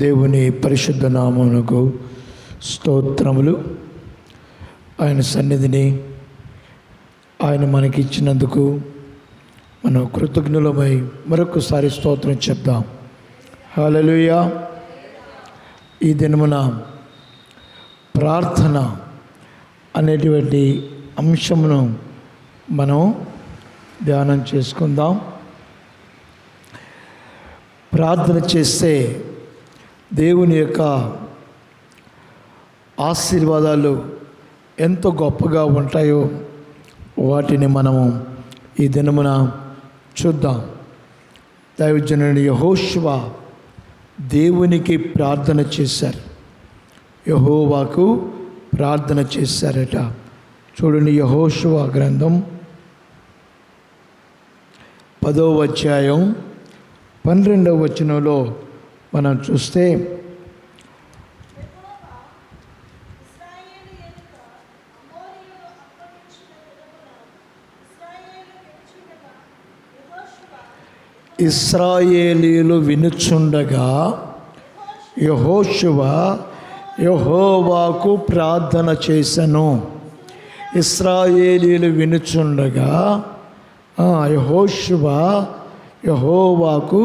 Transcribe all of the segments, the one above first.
దేవుని పరిశుద్ధ నామమునకు స్తోత్రములు. ఆయన సన్నిధిని ఆయన మనకిచ్చినందుకు మనం కృతజ్ఞులమై మరొకసారి స్తోత్రం చెప్దాం. హల్లెలూయా. ఈ దినమున ప్రార్థన అనేటువంటి అంశమును మనం ధ్యానం చేసుకుందాం. ప్రార్థన చేస్తే దేవుని యొక్క ఆశీర్వాదాలు ఎంతో గొప్పగా ఉంటాయో వాటిని మనము ఈ దినమున చూద్దాం. దైవజనుడు యెహోషువ దేవునికి ప్రార్థన చేశారు, యెహోవాకు ప్రార్థన చేశారట. చూడండి, యెహోషువ గ్రంథం 10వ అధ్యాయం 12వ వచనంలో మనం చూస్తే, ఇశ్రాయేలీయులు వినుచుండగా యెహోషువ యెహోవాకు ప్రార్థన చేసెను. ఇశ్రాయేలీయులు వినుచుండగా యెహోషువ యెహోవాకు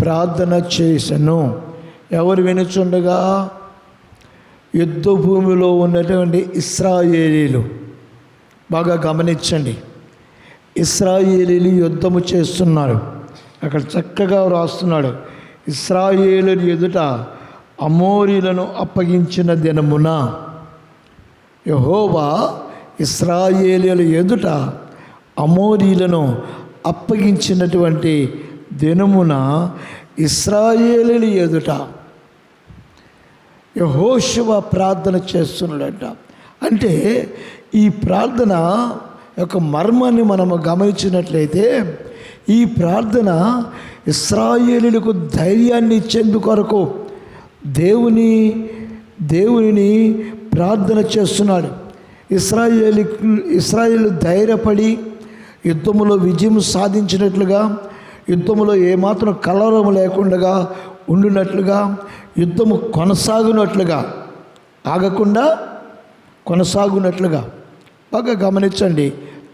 ప్రార్థన చేసెను. ఎవరు వినుచుండగా? యుద్ధ భూమిలో ఉన్నటువంటి ఇశ్రాయేలీయులు. బాగా గమనించండి, ఇశ్రాయేలీయులు యుద్ధము చేస్తున్నారు. అక్కడ చక్కగా వ్రాస్తున్నాడు, ఇశ్రాయేలీయుల ఎదుట అమోరీలను అప్పగించిన దినమున. యెహోవా ఇశ్రాయేలీయుల ఎదుట అమోరీలను అప్పగించినటువంటి దినమున ఇశ్రాయేలీయుల ఎదుట యెహోషువ ప్రార్థన చేస్తున్నాడట. అంటే ఈ ప్రార్థన యొక్క మర్మాన్ని మనము గమనించినట్లయితే, ఈ ప్రార్థన ఇశ్రాయేలీయులకు ధైర్యాన్ని ఇచ్చేందుకొరకు దేవునిని ప్రార్థన చేస్తున్నాడు. ఇశ్రాయేలు ధైర్యపడి యుద్ధములో విజయం సాధించినట్లుగా, యుద్ధములో ఏమాత్రం కలవరం లేకుండా ఉండినట్లుగా, యుద్ధము కొనసాగునట్లుగా, ఆగకుండా కొనసాగునట్లుగా. బాగా గమనించండి,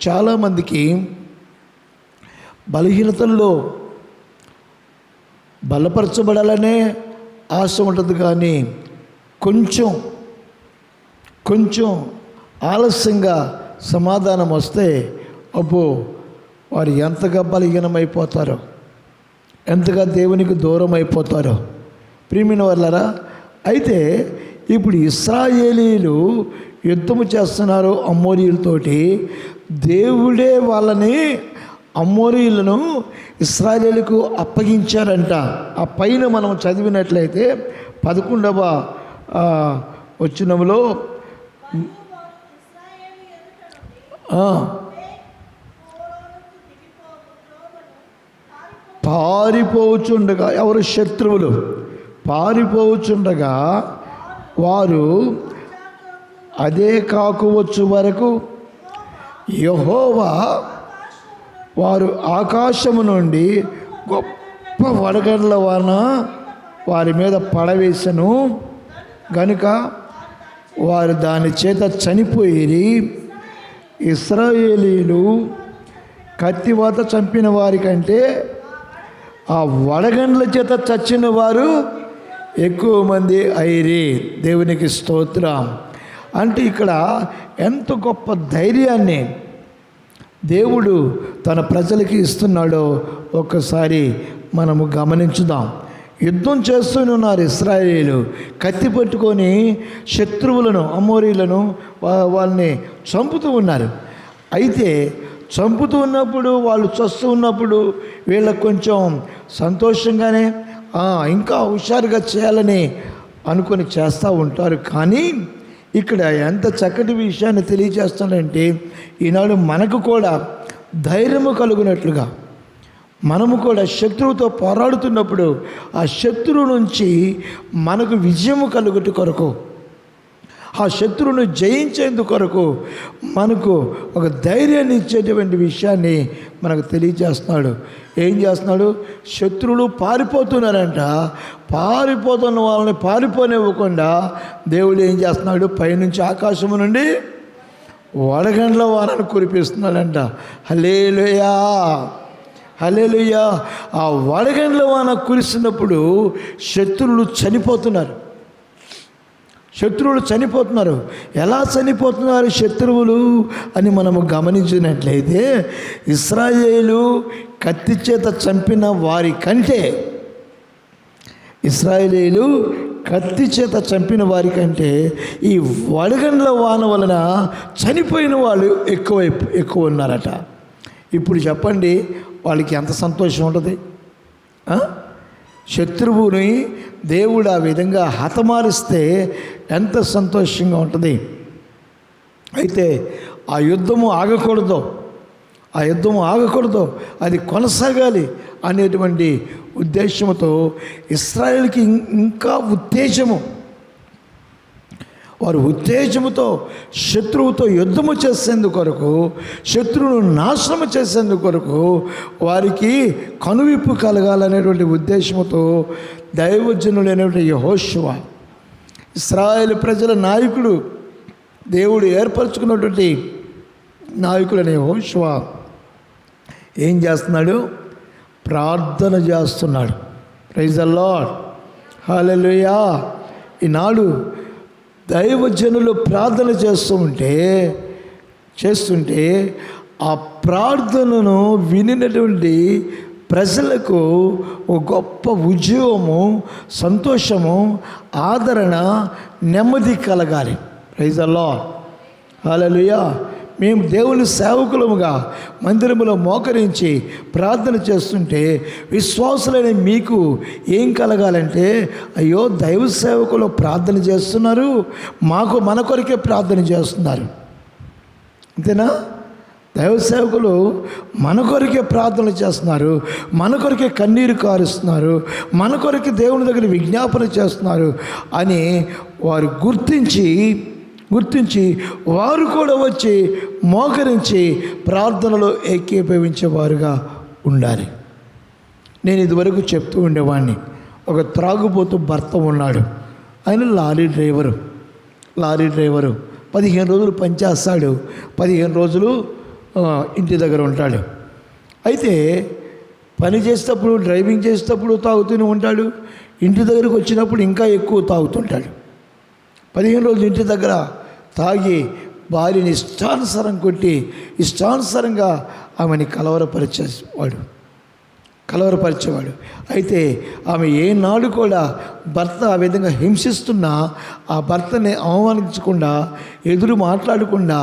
చాలామందికి బలహీనతల్లో బలపరచబడాలనే ఆశ ఉంటుంది, కానీ కొంచెం ఆలస్యంగా సమాధానం వస్తే అబ్బో వారు ఎంతగా బలహీనమైపోతారో, ఎంతగా దేవునికి దూరం అయిపోతారో. ప్రియమైన వాళ్ళారా, అయితే ఇప్పుడు ఇశ్రాయేలీయులు యుద్ధము చేస్తున్నారు అమోరీయులతోటి. దేవుడే వాళ్ళని, అమోరీయులను ఇశ్రాయేలీయులకు అప్పగించారంట. ఆ పైన మనం చదివినట్లయితే 11వ వచనంలో పారిపోవచ్చుండగా, ఎవరు? శత్రువులు పారిపోవచ్చుండగా వారు అదే కాకువచ్చు వరకు యెహోవా వారు ఆకాశము నుండి గొప్ప వడగండ్ల వాన వారి మీద పడవేసెను గనుక వారు దాని చేత చనిపోయి, ఇశ్రాయేలీయులు కత్తివాత చంపిన వారి కంటే ఆ వడగండ్ల చేత చచ్చిన వారు ఎక్కువ మంది అయిరి. దేవునికి స్తోత్రం. అంటే ఇక్కడ ఎంత గొప్ప ధైర్యాన్ని దేవుడు తన ప్రజలకి ఇస్తున్నాడో ఒక్కసారి మనము గమనించుదాం. యుద్ధం చేస్తూనే ఉన్నారు ఇశ్రాయేలీయులు, కత్తి పట్టుకొని శత్రువులను, అమోరీలను వాళ్ళని చంపుతూ ఉన్నారు. అయితే చంపుతూ ఉన్నప్పుడు, వాళ్ళు చస్తూ ఉన్నప్పుడు వీళ్ళకు కొంచెం సంతోషంగానే ఇంకా హుషారుగా చేయాలని అనుకొని చేస్తూ ఉంటారు. కానీ ఇక్కడ ఎంత చక్కటి విషయాన్ని తెలియజేస్తాడంటే, ఈనాడు మనకు కూడా ధైర్యము కలుగునట్లుగా, మనము కూడా శత్రువుతో పోరాడుతున్నప్పుడు ఆ శత్రువు నుంచి మనకు విజయము కలుగుట కొరకు, ఆ శత్రువును జయించేందుకు కొరకు మనకు ఒక ధైర్యాన్ని ఇచ్చేటువంటి విషయాన్ని మనకు తెలియజేస్తున్నాడు. ఏం చేస్తున్నాడు? శత్రువులు పారిపోతున్నారంట. పారిపోతున్న వాళ్ళని పారిపోనివ్వకుండా దేవుడు ఏం చేస్తున్నాడు? పైనుంచి ఆకాశము నుండి వడగండ్ల వానను కురిపిస్తున్నాడంట. హల్లెలూయా, హల్లెలూయా. ఆ వడగండ్ల వాన కురిసినప్పుడు శత్రువులు చనిపోతున్నారు. శత్రువులు చనిపోతున్నారు. ఎలా చనిపోతున్నారు శత్రువులు అని మనము గమనించినట్లయితే, ఇశ్రాయేలు కత్తి చేత చంపిన వారి కంటే, ఇశ్రాయేలీలు కత్తి చేత చంపిన వారి కంటే ఈ వడగండ్ల వాన వలన చనిపోయిన వాళ్ళు ఎక్కువ ఉన్నారట. ఇప్పుడు చెప్పండి, వాళ్ళకి ఎంత సంతోషం ఉంటుంది? శత్రువుని దేవుడు ఆ విధంగా హతమారిస్తే ఎంత సంతోషంగా ఉంటుంది. అయితే ఆ యుద్ధము ఆగకూడదు, ఆ యుద్ధము ఆగకూడదు, అది కొనసాగాలి అనేటువంటి ఉద్దేశంతో ఇశ్రాయేలుకి ఇంకా ఉత్తేజము, వారు ఉత్తేజముతో శత్రువుతో యుద్ధము చేసేందుకు కొరకు, శత్రువును నాశనము చేసేందుకు కొరకు వారికి కనువిప్పు కలగాలనేటువంటి ఉద్దేశంతో దైవజనుడైనటువంటి యెహోషువ, ఇశ్రాయేలు ప్రజల నాయకుడు, దేవుడు ఏర్పరచుకున్నటువంటి నాయకుడైన యెహోషువ ఏం చేస్తున్నాడు? ప్రార్థన చేస్తున్నాడు. ప్రైజ్ ది లార్డ్, హల్లెలూయా. ఈనాడు దైవజనులు ప్రార్థన చేస్తుంటే ఆ ప్రార్థనను వినినటువంటి ప్రజలకు ఒక గొప్ప ఉద్యోగము, సంతోషము, ఆదరణ, నెమ్మది కలగాలి. ప్రైజ్ ది లార్డ్, హల్లెలూయా. మేము దేవుని సేవకులముగా మందిరములో మోకరించి ప్రార్థన చేస్తుంటే విశ్వాసులైన మీకు ఏం కలగాలంటే, అయ్యో దైవ సేవకులు ప్రార్థన చేస్తున్నారు, మన కొరకే ప్రార్థన చేస్తున్నారు. అంతేనా? దైవ సేవకులు మన కొరకే ప్రార్థన చేస్తున్నారు, మన కొరకే కన్నీరు కారుస్తున్నారు, మన కొరకే దేవుని దగ్గర విజ్ఞాపన చేస్తున్నారు అని వారు గుర్తించి వారు కూడా వచ్చి మోకరించి ప్రార్థనలో ఏకీభవించేవారుగా ఉండాలి. నేను ఇదివరకు చెప్తూ ఉండేవాడిని, ఒక త్రాగుబోతు భర్త ఉన్నాడు. ఆయన లారీ డ్రైవరు 15 రోజులు పనిచేస్తాడు, 15 రోజులు ఇంటి దగ్గర ఉంటాడు. అయితే పని చేసేటప్పుడు, డ్రైవింగ్ చేసేటప్పుడు తాగుతూనే ఉంటాడు, ఇంటి దగ్గరకు వచ్చినప్పుడు ఇంకా ఎక్కువ తాగుతుంటాడు. 15 రోజులు ఇంటి దగ్గర తాగి భార్యని ఇష్టానుసారం కొట్టి ఇష్టానుసారంగా ఆమెని కలవరపరిచేవాడు. అయితే ఆమె ఏనాడు కూడా భర్త ఆ విధంగా హింసిస్తున్నా ఆ భర్తని అవమానించకుండా, ఎదురు మాట్లాడకుండా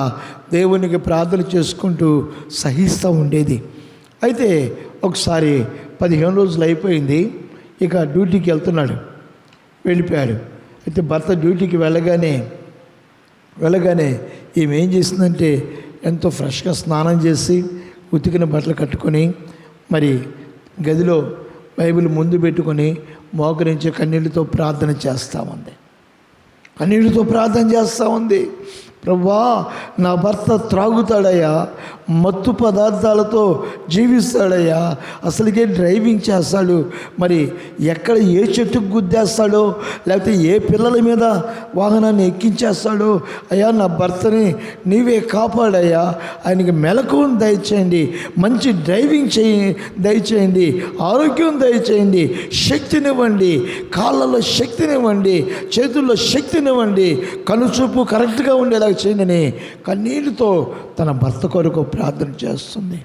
దేవునికి ప్రార్థన చేసుకుంటూ సహిస్తూ ఉండేది. అయితే ఒకసారి 15 రోజులు అయిపోయింది, ఇక డ్యూటీకి వెళ్ళిపోయాడు. అయితే భర్త డ్యూటీకి వెళ్ళగానే ఈమె ఏం చేసిందంటే, ఎంతో ఫ్రెష్గా స్నానం చేసి ఉతికిన బట్టలు కట్టుకొని మరి గదిలో బైబిల్ ముందు పెట్టుకొని మోకరించి కన్నీళ్ళతో ప్రార్థన చేస్తూ ఉంది. ప్రభువా, నా భర్త త్రాగుతాడయ్యా, మత్తు పదార్థాలతో జీవిస్తాడయ్యా, అసలుకే డ్రైవింగ్ చేస్తాడు, మరి ఎక్కడ ఏ చెట్టుకు గుద్దేస్తాడో, లేకపోతే ఏ పిల్లల మీద వాహనాన్ని ఎక్కించేస్తాడో, అయ్యా నా భర్తని నీవే కాపాడయ్యా, ఆయనకి మెలకువను దయచేయండి, మంచి డ్రైవింగ్ దయచేయండి, ఆరోగ్యం దయచేయండి, శక్తినివ్వండి, కాళ్ళలో శక్తినివ్వండి, చేతుల్లో శక్తినివ్వండి, కనుచూపు కరెక్ట్గా ఉండేలా చేయండి కన్నీళ్ళతో తన భర్త కొరకు ప్రార్థన చేస్తుంది.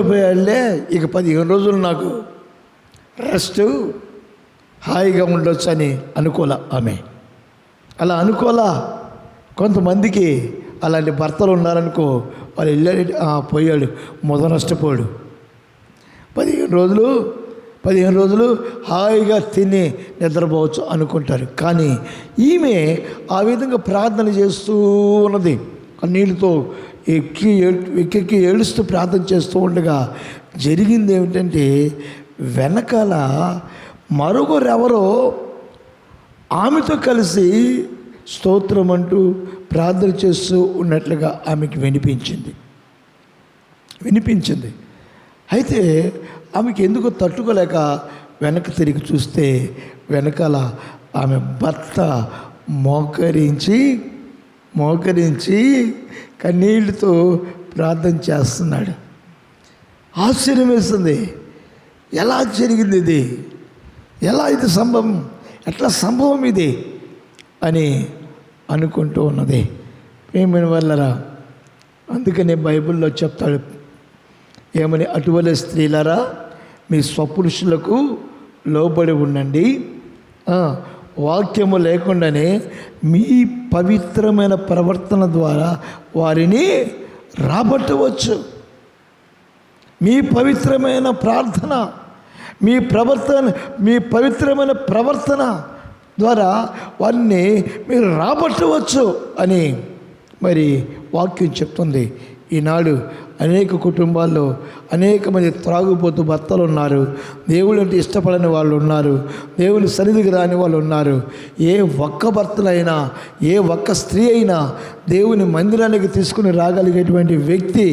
పోయాళ్లే, ఇక 15 రోజులు నాకు రెస్ట్, హాయిగా ఉండొచ్చు అని ఆమె అలా అనుకోలా. కొంతమందికి అలాంటి భర్తలు ఉన్నారనుకో, వాళ్ళు పోయాడు, నష్టపోయాడు. 15 రోజులు హాయిగా తిని నిద్రపోవచ్చు అనుకుంటారు. కానీ ఈమె ఆ విధంగా ప్రార్థన చేస్తూ ఉన్నది. కన్నీళ్ళతో ఎక్కి ఏడుస్తూ ప్రార్థన చేస్తూ ఉండగా జరిగింది ఏమిటంటే, వెనకాల మరొకరెవరో ఆమెతో కలిసి స్తోత్రం అంటూ ప్రార్థన చేస్తూ ఉన్నట్లుగా ఆమెకి వినిపించింది. అయితే ఆమెకి ఎందుకు తట్టుకోలేక వెనక్కి తిరిగి చూస్తే వెనకాల ఆమె భర్త మోకరించి కన్నీళ్ళతో ప్రార్థన చేస్తున్నాడు. ఆశ్చర్యం వేస్తుంది. ఎలా జరిగింది ఇది? ఎలా ఇది సంభవం? ఎట్లా సంభవం ఇది అని అనుకుంటూ ఉన్నది. ప్రియమైన వాళ్ళరా, అందుకనే బైబిల్లో చెప్తాడు ఏమని, అటువలే స్త్రీలారా మీ స్వపురుషులకు లోబడి ఉండండి, వాక్యము లేకుండానే మీ పవిత్రమైన ప్రవర్తన ద్వారా వారిని రాబట్టవచ్చు. మీ పవిత్రమైన ప్రార్థన, మీ పవిత్రమైన ప్రవర్తన ద్వారా వారిని మీరు రాబట్టవచ్చు అని మరి వాక్యం చెప్తుంది. ఈనాడు అనేక కుటుంబాల్లో అనేక మంది త్రాగుబోతు భర్తలు ఉన్నారు. దేవుడు అంటే ఇష్టపడని వాళ్ళు ఉన్నారు. దేవుని సన్నిధికి రాని వాళ్ళు ఉన్నారు. ఏ ఒక్క భర్తలైనా, ఏ ఒక్క స్త్రీ అయినా దేవుని మందిరానికి తీసుకుని రాగలిగేటువంటి వ్యక్తి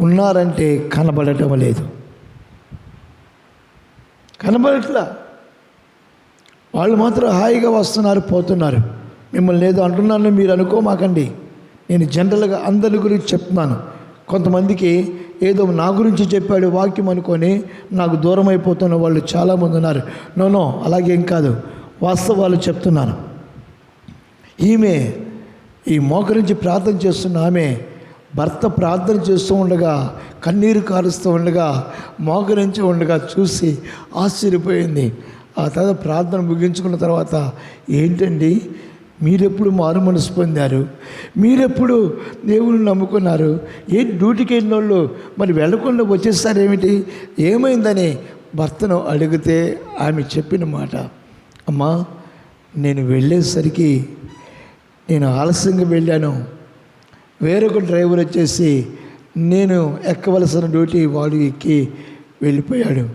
ఉన్నారంటే కనబడటం లేదు. కనబడట్లా. వాళ్ళు మాత్రం హాయిగా వస్తున్నారు, పోతున్నారు. మిమ్మల్ని ఏదో అంటున్నాను మీరు అనుకోమాకండి. నేను జనరల్గా అందరి గురించి చెప్తున్నాను. కొంతమందికి ఏదో నా గురించి చెప్పాడు వాక్యం అనుకొని నాకు దూరం అయిపోతున్న వాళ్ళు చాలామంది ఉన్నారు. నో, అలాగేం కాదు, వాస్తవాలు చెప్తున్నాను. ఈమె ఈ మోకరించి ప్రార్థన చేస్తున్న ఆమె భర్త ప్రార్థన చేస్తూ ఉండగా, కన్నీరు కారుస్తూ ఉండగా, మోకరించి ఉండగా చూసి ఆశ్చర్యపోయింది. ఆ తర్వాత ప్రార్థన ముగించుకున్న తర్వాత, ఏంటండి మీరెప్పుడు మారు మనసు పొందారు? మీరెప్పుడు దేవుని నమ్ముకున్నారు? ఏంటి డ్యూటీకి వెళ్ళిన వాళ్ళు మరి వెళ్ళకుండా వచ్చేస్తారేమిటి? ఏమైందని భర్తను అడిగితే ఆమె చెప్పిన మాట, అమ్మా నేను వెళ్ళేసరికి నేను ఆలస్యంగా వెళ్ళాను. వేరొక డ్రైవర్ వచ్చేసి నేను ఎక్కవలసిన డ్యూటీ వాడు ఎక్కి వెళ్ళిపోయాడు.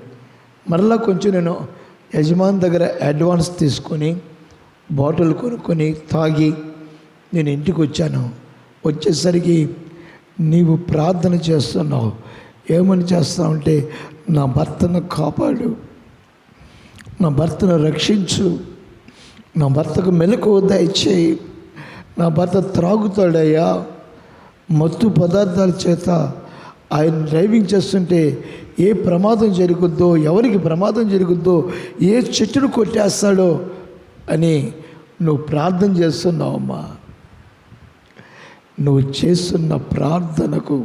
మరలా కొంచెం నేను యజమాని దగ్గర అడ్వాన్స్ తీసుకొని బాటిల్ కొనుక్కొని తాగి నేను ఇంటికి వచ్చాను. వచ్చేసరికి నీవు ప్రార్థన చేస్తున్నావు. ఏమని చేస్తావంటే, నా భర్తను కాపాడు, నా భర్తను రక్షించు, నా భర్తకు మెలకువ దయచేయి, నా భర్త త్రాగుతాడయ్యా, మత్తు పదార్థాల చేత ఆయన డ్రైవింగ్ చేస్తుంటే ఏ ప్రమాదం జరుగుద్దో, ఎవరికి ప్రమాదం జరుగుద్దో, ఏ చెట్టును కొట్టేస్తాడో అని నువ్వు ప్రార్థన చేస్తున్నావమ్మా. నువ్వు చేస్తున్న ప్రార్థనకు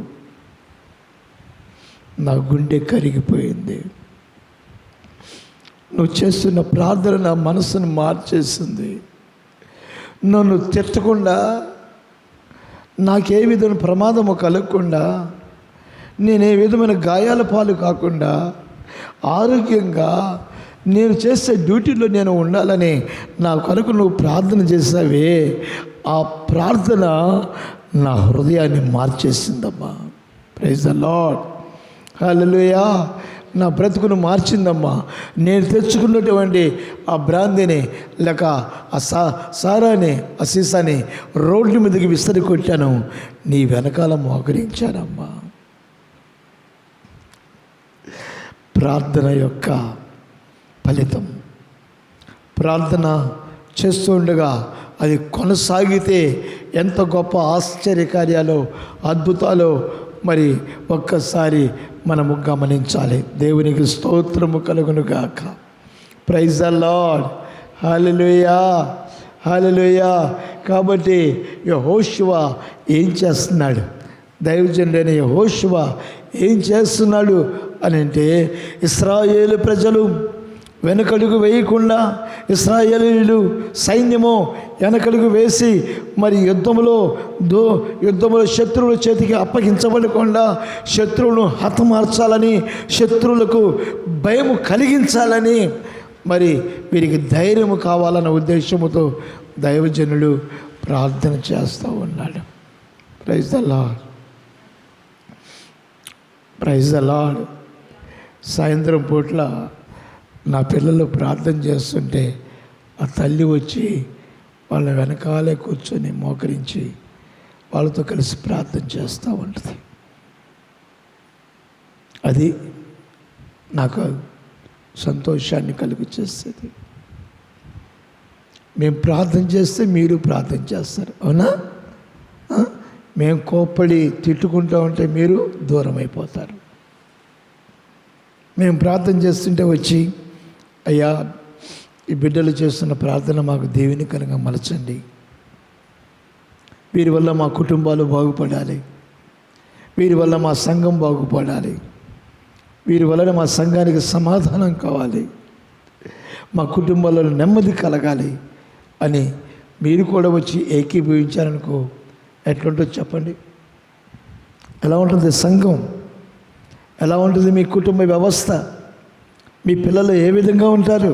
నా గుండె కరిగిపోయింది. నువ్వు చేస్తున్న ప్రార్థన నా మనసును మార్చేసింది. నన్ను తిట్టకుండా, నాకే విధమైన ప్రమాదము కలగకుండా, నేనే విధమైన గాయాల పాలు కాకుండా ఆరోగ్యంగా నేను చేసే డ్యూటీలో నేను ఉండాలని నా కొరకు నువ్వు ప్రార్థన చేసావే, ఆ ప్రార్థన నా హృదయాన్ని మార్చేసిందమ్మా. ప్రైజ్ ద లార్డ్, హల్లెలూయా. నా బ్రతుకును మార్చిందమ్మా. నేను తెచ్చుకున్నటువంటి ఆ బ్రాందీని లేక ఆ సారాని, ఆ సీసాని రోడ్డు మీదకి విసిరి కొట్టాను. నీ వెనకాల మోకరించానమ్మా. ప్రార్థన యొక్క ఫలితం. ప్రార్థన చేస్తూ ఉండగా అది కొనసాగితే ఎంత గొప్ప ఆశ్చర్యకార్యాలు, అద్భుతాలు మరి ఒక్కసారి మనము గమనించాలి. దేవునికి స్తోత్రము కలుగును గాక. ప్రైజ్ ద లార్డ్, హల్లెలూయా, హల్లెలూయా. కాబట్టి యెహోషువ ఏం చేస్తున్నాడు? దైవజనుడైన యెహోషువ ఏం చేస్తున్నాడు అని అంటే, ఇశ్రాయేలు ప్రజలు వెనకడుగు వేయకుండా, ఇశ్రాయేలీయులు సైన్యము వెనకడుగు వేసి మరి యుద్ధములో శత్రువుల చేతికి అప్పగించబడకుండా శత్రువులను హతమార్చాలని, శత్రువులకు భయము కలిగించాలని, మరి వీరికి ధైర్యము కావాలన్న ఉద్దేశముతో దైవజనుడు ప్రార్థన చేస్తూ ఉన్నాడు. Praise the lord, praise the lord. సాయంత్రం పూట్ల నా పిల్లలు ప్రార్థన చేస్తుంటే ఆ తల్లి వచ్చి వాళ్ళ వెనకాలే కూర్చొని మోకరించి వాళ్ళతో కలిసి ప్రార్థన చేస్తూ ఉంటుంది. అది నాకు సంతోషాన్ని కలుగు చేస్తుంది. మేము ప్రార్థన చేస్తే మీరు ప్రార్థన చేస్తారు, అవునా? మేము కోప్పడి తిట్టుకుంటూ ఉంటే మీరు దూరం అయిపోతారు. మేము ప్రార్థన చేస్తుంటే వచ్చి, అయ్యా ఈ బిడ్డలు చేస్తున్న ప్రార్థన మాకు దీవెనకరంగా మలచండి, వీరి వల్ల మా కుటుంబాలు బాగుపడాలి, వీరి వల్ల మా సంఘం బాగుపడాలి, వీరి వలన మా సంఘానికి సమాధానం కావాలి, మా కుటుంబాల్లో నెమ్మది కలగాలి అని మీరు కూడా వచ్చి ఏకీభవించారనుకో, ఎట్లుంటుంది చెప్పండి? ఎలా ఉంటుంది సంఘం? ఎలా ఉంటుంది మీ కుటుంబ వ్యవస్థ? మీ పిల్లలు ఏ విధంగా ఉంటారు?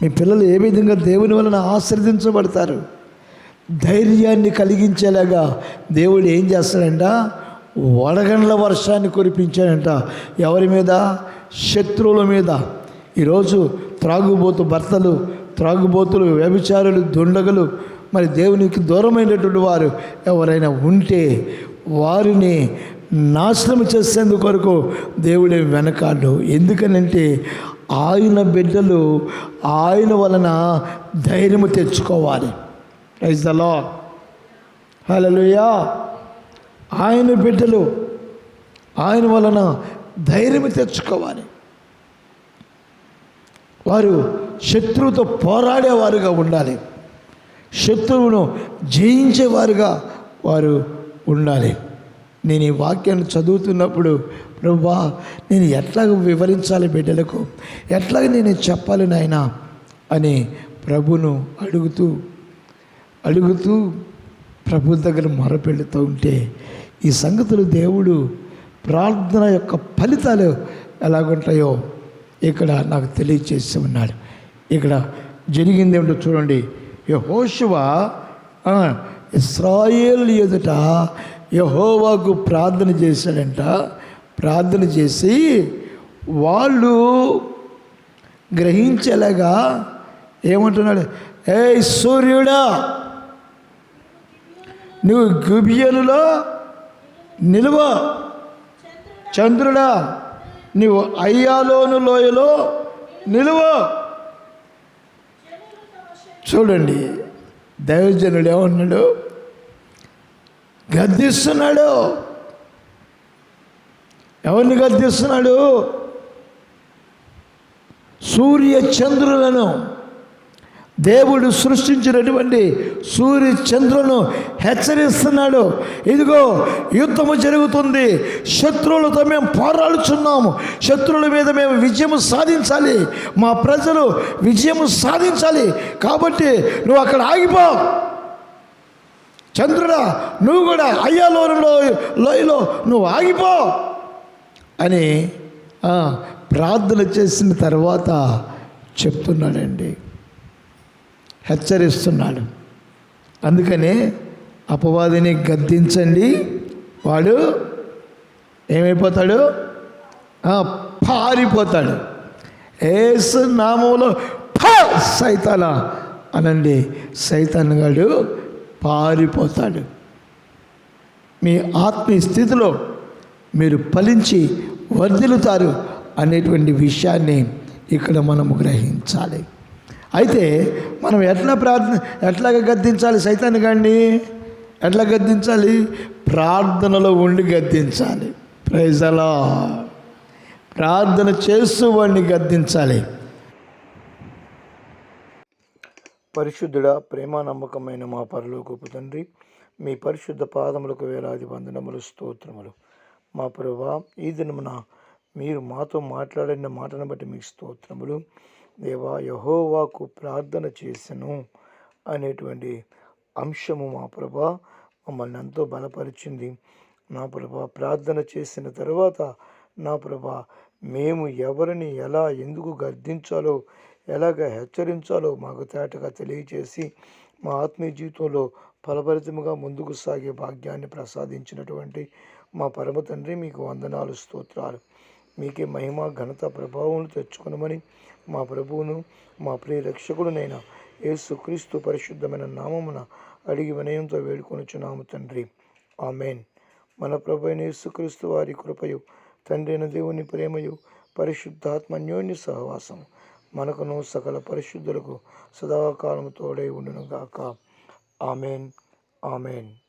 మీ పిల్లలు ఏ విధంగా దేవుని వలన ఆశీర్వదించబడతారు? ధైర్యాన్ని కలిగించేలాగా దేవుడు ఏం చేస్తాడంట? వడగండ్ల వర్షాన్ని కురిపించాడంట. ఎవరి మీద? శత్రువుల మీద. ఈరోజు త్రాగుబోతు భర్తలు, త్రాగుబోతులు, వ్యభిచారులు, దుండగులు, మరి దేవునికి దూరమైనటువంటి వారు ఎవరైనా ఉంటే వారిని నాశనం చేసేందుకు కొరకు దేవుడే వెనకాడు. ఎందుకనంటే ఆయన బిడ్డలు ఆయన వలన ధైర్యము తెచ్చుకోవాలి. ప్రైజ్ ది లార్డ్, హల్లెలూయా. ఆయన బిడ్డలు ఆయన వలన ధైర్యము తెచ్చుకోవాలి. వారు శత్రువుతో పోరాడేవారుగా ఉండాలి, శత్రువును జయించేవారుగా వారు ఉండాలి. నేను ఈ వాక్యాన్ని చదువుతున్నప్పుడు, ప్రభువా నేను ఎట్లాగ వివరించాలి బిడ్డలకు, ఎట్లాగ నేను చెప్పాలి నాయనా అని ప్రభును అడుగుతూ ప్రభు దగ్గర మొరపెడుతూ ఉంటే ఈ సంగతులు దేవుడు ప్రార్థన యొక్క ఫలితాలు ఎలాగుంటాయో ఇక్కడ నాకు తెలియచేసి ఉన్నాడు. ఇక్కడ జరిగింది ఏమిటో చూడండి. యెహోషువ ఇశ్రాయేలు ఎదుట యెహోవాకు ప్రార్థన చేశాడంట. ప్రార్థన చేసి వాళ్ళు గ్రహించేలాగా ఏమంటున్నాడు? ఏ సూర్యుడా నువ్వు గిబియోనులో నిలువ, చంద్రుడా నువ్వు అయ్యాలోను లోయలో నిలువ. చూడండి దైవజనుడు ఏమన్నాడు? గద్దిస్తున్నాడు. ఎవరిని గద్దిస్తున్నాడు? సూర్య చంద్రులను, దేవుడు సృష్టించినటువంటి సూర్య చంద్రులను హెచ్చరిస్తున్నాడు. ఇదిగో యుద్ధము జరుగుతుంది, శత్రువులతో మేము పోరాడుచున్నాము, శత్రువుల మీద మేము విజయము సాధించాలి, మా ప్రజలు విజయము సాధించాలి, కాబట్టి నువ్వు అక్కడ ఆగిపో. చంద్రుడా నువ్వు కూడా అయ్యాలోనులో లోయలో నువ్వు ఆగిపో అని ప్రార్థన చేసిన తర్వాత చెప్తున్నాడండి, హెచ్చరిస్తున్నాడు. అందుకనే అపవాదిని గద్దించండి, వాడు ఏమైపోతాడు? పారిపోతాడు. యేసు నామములో సైతానా అనండి, సైతాన్ గాడు పారిపోతాడు. మీ ఆత్మీయ స్థితిలో మీరు ఫలించి వర్ధిల్లుతారు అనేటువంటి విషయాన్ని ఇక్కడ మనము గ్రహించాలి. అయితే మనం ఎట్లాగ గద్దించాలి సైతాన్ని గాడిని? ఎట్లా గద్దించాలి? ప్రార్థనలో ఉండి గద్దించాలి. Praise the lord. ప్రార్థన చేస్తూ వాడిని గద్దించాలి. పరిశుద్ధుడా, ప్రేమ నమ్మకమైన మా పరలోకపు తండ్రి, మీ పరిశుద్ధ పాదములకు వేలాది వందనములు, స్తోత్రములు. మా ప్రభువా, ఈ దినమున మీరు మాతో మాట్లాడిన మాటను బట్టి మీకు స్తోత్రములు. దేవా, యెహోవాకు ప్రార్థన చేసెను అనేటువంటి అంశము మా ప్రభువా మమ్మల్ని ఎంతో బలపరిచింది. నా ప్రభువా, ప్రార్థన చేసిన తర్వాత నా ప్రభువా మేము ఎవరిని ఎలా ఎందుకు గద్దించాలో, ఎలాగ హెచ్చరించాలో మాకు తేటగా తెలియచేసి మా ఆత్మీయ జీవితంలో ఫలభరితముగా ముందుకు సాగే భాగ్యాన్ని ప్రసాదించినటువంటి మా పరమ తండ్రి మీకు వందనాలు, స్తోత్రాలు. మీకే మహిమ ఘనత ప్రభావం తెచ్చుకొనమని మా ప్రభువును మా ప్రియ రక్షకుడునైన యేసుక్రీస్తు పరిశుద్ధమైన నామమున అడిగి వినయంతో వేడుకొనుచున్నాము తండ్రి. ఆమెన్. మన ప్రభు అయిన యేసుక్రీస్తు వారి కృపయు, తండ్రి అయిన దేవుని ప్రేమయు, పరిశుద్ధాత్మ అన్యోన్య సహవాసం మనకును సకల పరిశుద్ధులకు సదాకాలము తోడై ఉండునుగాక. ఆమెన్. ఆమెన్.